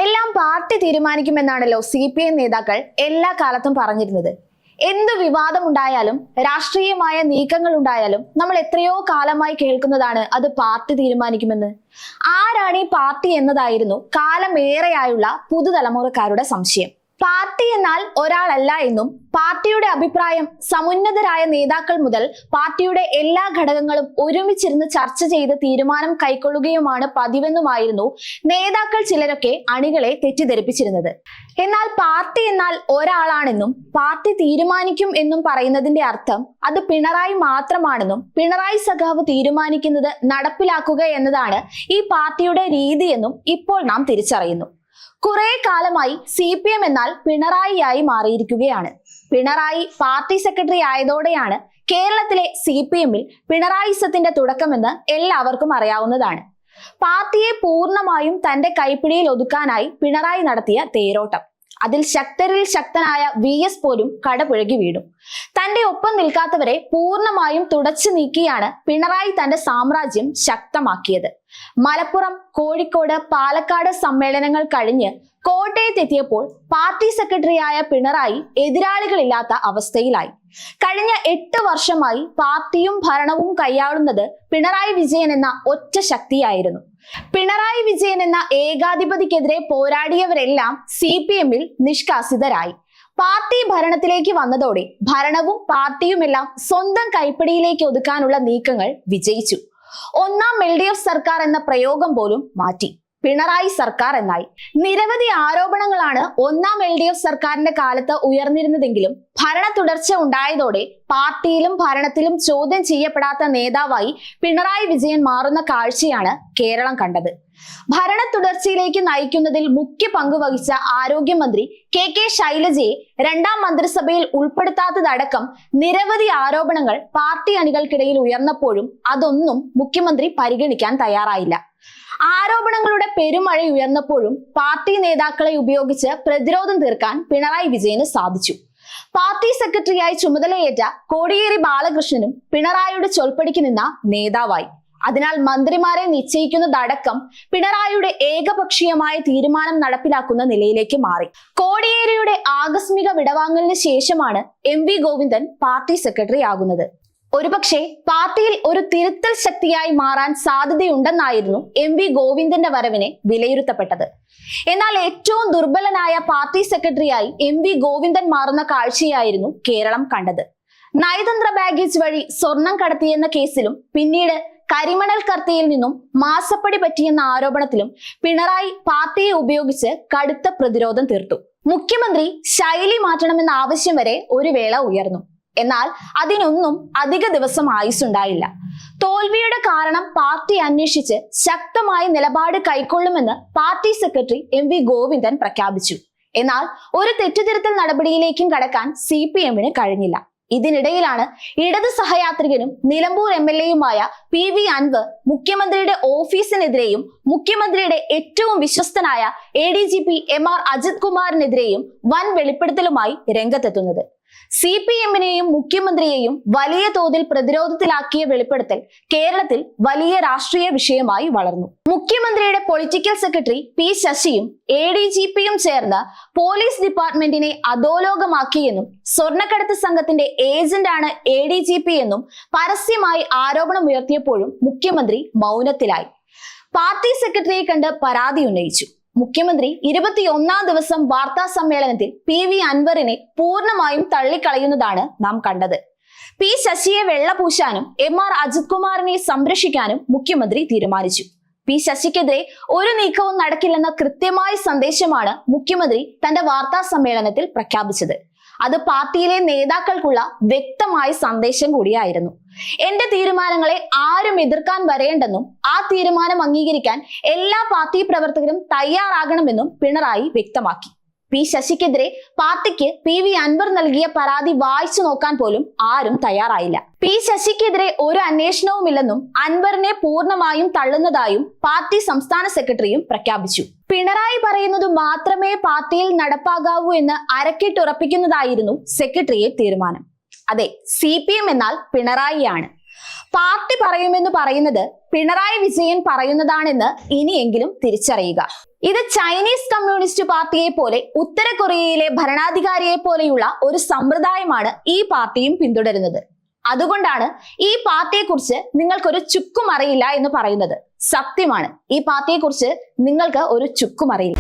എല്ലാം party തീരുമാനിക്കുമെന്നാണല്ലോ CPM നേതാക്കൾ എല്ലാ കാലത്തും പറഞ്ഞിരുന്നത്. എന്ത് വിവാദമുണ്ടായാലും രാഷ്ട്രീയമായ നീക്കങ്ങൾ ഉണ്ടായാലും നമ്മൾ എത്രയോ കാലമായി കേൾക്കുന്നതാണ് അത് പാർട്ടി തീരുമാനിക്കുമെന്ന്. ആരാണ് ഈ പാർട്ടി എന്നതായിരുന്നു കാലമേറെയായുള്ള പുതുതലമുറക്കാരുടെ സംശയം. പാർട്ടി എന്നാൽ ഒരാളല്ല എന്നും പാർട്ടിയുടെ അഭിപ്രായം സമുന്നതരായ നേതാക്കൾ മുതൽ പാർട്ടിയുടെ എല്ലാ ഘടകങ്ങളും ഒരുമിച്ചിരുന്ന് ചർച്ച ചെയ്ത് തീരുമാനം കൈക്കൊള്ളുകയുമാണ് പതിവെന്നുമായിരുന്നു നേതാക്കൾ ചിലരൊക്കെ അണികളെ തെറ്റിദ്ധരിപ്പിച്ചിരുന്നത്. എന്നാൽ പാർട്ടി എന്നാൽ ഒരാളാണെന്നും പാർട്ടി തീരുമാനിക്കും എന്നും പറയുന്നതിന്റെ അർത്ഥം അത് പിണറായി മാത്രമാണെന്നും പിണറായി സഖാവ് തീരുമാനിക്കുന്നത് നടപ്പിലാക്കുക എന്നതാണ് ഈ പാർട്ടിയുടെ രീതിയെന്നും ഇപ്പോൾ നാം തിരിച്ചറിയുന്നു. കുറെ കാലമായി CPM എന്നാൽ പിണറായിയായി മാറിയിരിക്കുകയാണ്. പിണറായി പാർട്ടി സെക്രട്ടറി ആയതോടെയാണ് കേരളത്തിലെ CPM-ൽ പിണറായിസത്തിന്റെ തുടക്കമെന്ന് എല്ലാവർക്കും അറിയാവുന്നതാണ്. പാർട്ടിയെ പൂർണ്ണമായും തന്റെ കൈപ്പിടിയിൽ ഒതുക്കാനായി പിണറായി നടത്തിയ തേരോട്ടം, അതിൽ ശക്തരിൽ ശക്തനായ VS പോലും കടപുഴകി വീണു. തന്റെ ഒപ്പം നിൽക്കാത്തവരെ പൂർണ്ണമായും തുടച്ചു നീക്കിയാണ് പിണറായി തന്റെ സാമ്രാജ്യം ശക്തമാക്കിയത്. മലപ്പുറം, കോഴിക്കോട്, പാലക്കാട് സമ്മേളനങ്ങൾ കഴിഞ്ഞ് കോട്ടയത്തെത്തിയപ്പോൾ പാർട്ടി സെക്രട്ടറിയായ പിണറായി എതിരാളികളില്ലാത്ത അവസ്ഥയിലായി. കഴിഞ്ഞ 8 വർഷമായി പാർട്ടിയും ഭരണവും കൈയാളുന്നത് പിണറായി വിജയൻ എന്ന ഒറ്റ ശക്തിയായിരുന്നു. പിണറായി വിജയൻ എന്ന ഏകാധിപതിക്കെതിരെ പോരാടിയവരെല്ലാം CPM-ൽ നിഷ്കാസിതരായി. പാർട്ടി ഭരണത്തിലേക്ക് വന്നതോടെ ഭരണവും പാർട്ടിയുമെല്ലാം സ്വന്തം കൈപ്പിടിയിലേക്ക് ഒതുക്കാനുള്ള നീക്കങ്ങൾ വിജയിച്ചു. ഒന്നാം LDF സർക്കാർ എന്ന പ്രയോഗം പോലും മാറ്റി പിണറായി സർക്കാർ എന്നായി. നിരവധി ആരോപണങ്ങളാണ് ഒന്നാം LDF സർക്കാരിന്റെ കാലത്ത് ഉയർന്നിരുന്നതെങ്കിലും ഭരണ തുടർച്ച ഉണ്ടായതോടെ പാർട്ടിയിലും ഭരണത്തിലും ചോദ്യം ചെയ്യപ്പെടാത്ത നേതാവായി പിണറായി വിജയൻ മാറുന്ന കാഴ്ചയാണ് കേരളം കണ്ടത്. ഭരണ തുടർച്ചയിലേക്ക് നയിക്കുന്നതിൽ മുഖ്യ പങ്ക് വഹിച്ച ആരോഗ്യമന്ത്രി KK ശൈലജയെ 2ാം മന്ത്രിസഭയിൽ ഉൾപ്പെടുത്താത്തതടക്കം നിരവധി ആരോപണങ്ങൾ പാർട്ടി അണികൾക്കിടയിൽ ഉയർന്നപ്പോഴും അതൊന്നും മുഖ്യമന്ത്രി പരിഗണിക്കാൻ തയ്യാറായില്ല. ആരോപണങ്ങളുടെ പെരുമഴ ഉയർന്നപ്പോഴും പാർട്ടി നേതാക്കളെ ഉപയോഗിച്ച് പ്രതിരോധം തീർക്കാൻ പിണറായി വിജയന് സാധിച്ചു. പാർട്ടി സെക്രട്ടറിയായി ചുമതലയേറ്റ കോടിയേരി ബാലകൃഷ്ണനും പിണറായിയുടെ ചൊൽപ്പടിക്ക് നിന്ന നേതാവായി. അതിനാൽ മന്ത്രിമാരെ നിശ്ചയിക്കുന്നതടക്കം പിണറായിയുടെ ഏകപക്ഷീയമായ തീരുമാനം നടപ്പിലാക്കുന്ന നിലയിലേക്ക് മാറി. കോടിയേരിയുടെ ആകസ്മിക വിടവാങ്ങലിന് ശേഷമാണ് MV ഗോവിന്ദൻ പാർട്ടി സെക്രട്ടറി ആകുന്നത്. ഒരുപക്ഷെ പാർട്ടിയിൽ ഒരു തിരുത്തൽ ശക്തിയായി മാറാൻ സാധ്യതയുണ്ടെന്നായിരുന്നു MV ഗോവിന്ദന്റെ വരവിനെ വിലയിരുത്തപ്പെട്ടത്. എന്നാൽ ഏറ്റവും ദുർബലനായ പാർട്ടി സെക്രട്ടറിയായി MV ഗോവിന്ദൻ മാറുന്ന കാഴ്ചയായിരുന്നു കേരളം കണ്ടത്. നയതന്ത്ര ബാഗേജ് വഴി സ്വർണം കടത്തിയെന്ന കേസിലും പിന്നീട് കരിമണൽ കർത്തയിൽ നിന്നും മാസപ്പടി പറ്റിയെന്ന ആരോപണത്തിലും പിണറായി പാർട്ടിയെ ഉപയോഗിച്ച് കടുത്ത പ്രതിരോധം തീർത്തു. മുഖ്യമന്ത്രി ശൈലി മാറ്റണമെന്ന ആവശ്യം വരെ ഒരു വേള ഉയർന്നു. എന്നാൽ അതിനൊന്നും അധിക ദിവസം ആയുസ്സുണ്ടായില്ല. തോൽവിയുടെ കാരണം പാർട്ടി അന്വേഷിച്ച് ശക്തമായ നിലപാട് കൈക്കൊള്ളുമെന്ന് പാർട്ടി സെക്രട്ടറി MV ഗോവിന്ദൻ പ്രഖ്യാപിച്ചു. എന്നാൽ ഒരു തെറ്റുതിരുത്തൽ നടപടിയിലേക്കും കടക്കാൻ CPM-ന് കഴിഞ്ഞില്ല. ഇതിനിടയിലാണ് ഇടത് സഹയാത്രികനും നിലമ്പൂർ MLA-യുമായ PV അൻവർ മുഖ്യമന്ത്രിയുടെ ഓഫീസിനെതിരെയും മുഖ്യമന്ത്രിയുടെ ഏറ്റവും വിശ്വസ്തനായ ADGP MR അജിത് കുമാറിനെതിരെയും വൻ വെളിപ്പെടുത്തലുമായി രംഗത്തെത്തുന്നത്. CPM-നെയും മുഖ്യമന്ത്രിയെയും വലിയ തോതിൽ പ്രതിരോധത്തിലാക്കിയ വെളിപ്പെടുത്തൽ കേരളത്തിൽ വലിയ രാഷ്ട്രീയ വിഷയമായി വളർന്നു. മുഖ്യമന്ത്രിയുടെ പൊളിറ്റിക്കൽ സെക്രട്ടറി P ശശിയും ADGP-യും ചേർന്ന് പോലീസ് ഡിപ്പാർട്ട്മെന്റിനെ അധോലോകമാക്കിയെന്നും സ്വർണ്ണക്കടത്ത് സംഘത്തിന്റെ ഏജന്റാണ് ADGP എന്നും പരസ്യമായി ആരോപണം ഉയർത്തിയപ്പോഴും മുഖ്യമന്ത്രി മൗനത്തിലായി. പാർട്ടി സെക്രട്ടറിയെ കണ്ട് പരാതി ഉന്നയിച്ചു. മുഖ്യമന്ത്രി 21ാം ദിവസം വാർത്താ സമ്മേളനത്തിൽ PV അൻവറിനെ പൂർണ്ണമായും തള്ളിക്കളയുന്നതാണ് നാം കണ്ടത്. P ശശിയെ വെള്ളപൂശാനും MR അജിത് കുമാറിനെ സംരക്ഷിക്കാനും മുഖ്യമന്ത്രി തീരുമാനിച്ചു. P ശശിക്കെതിരെ ഒരു നീക്കവും നടക്കില്ലെന്ന കൃത്യമായ സന്ദേശമാണ് മുഖ്യമന്ത്രി തന്റെ വാർത്താ സമ്മേളനത്തിൽ പ്രഖ്യാപിച്ചത്. അത് പാർട്ടിയിലെ നേതാക്കൾക്കുള്ള വ്യക്തമായ സന്ദേശം കൂടിയായിരുന്നു. എന്റെ തീരുമാനങ്ങളെ ആരും എതിർക്കാൻ വരേണ്ടെന്നും ആ തീരുമാനം അംഗീകരിക്കാൻ എല്ലാ പാർട്ടി പ്രവർത്തകരും തയ്യാറാകണമെന്നും പിണറായി വ്യക്തമാക്കി. P ശശിക്കെതിരെ പാർട്ടിക്ക് PV അൻവർ നൽകിയ പരാതി വായിച്ചു നോക്കാൻ പോലും ആരും തയ്യാറായില്ല. P ശശിക്കെതിരെ ഒരു അന്വേഷണവുമില്ലെന്നും അൻവറിനെ പൂർണ്ണമായും തള്ളുന്നതായും പാർട്ടി സംസ്ഥാന സെക്രട്ടറിയും പ്രഖ്യാപിച്ചു. പിണറായി പറയുന്നത് മാത്രമേ പാർട്ടിയിൽ നടപ്പാകാവൂ എന്ന് അരക്കിട്ടുറപ്പിക്കുന്നതായിരുന്നു സെക്രട്ടേറിയറ്റ് തീരുമാനം. അതെ, CPM എന്നാൽ പിണറായിയാണ്. പാർട്ടി പറയുമെന്ന് പറയുന്നത് പിണറായി വിജയൻ പറയുന്നതാണെന്ന് ഇനിയെങ്കിലും തിരിച്ചറിയുക. ഇത് ചൈനീസ് കമ്മ്യൂണിസ്റ്റ് പാർട്ടിയെ പോലെ ഉത്തര കൊറിയയിലെ ഭരണാധികാരിയെ പോലെയുള്ള ഒരു സമ്പ്രദായമാണ് ഈ പാർട്ടിയും പിന്തുടരുന്നത്. അതുകൊണ്ടാണ് ഈ പാർട്ടിയെക്കുറിച്ച് നിങ്ങൾക്കൊരു ചുക്കും അറിയില്ല എന്ന് പറയുന്നത്. സത്യമാണ്, ഈ പാർട്ടിയെക്കുറിച്ച് നിങ്ങൾക്ക് ഒരു ചുക്കും അറിയില്ല.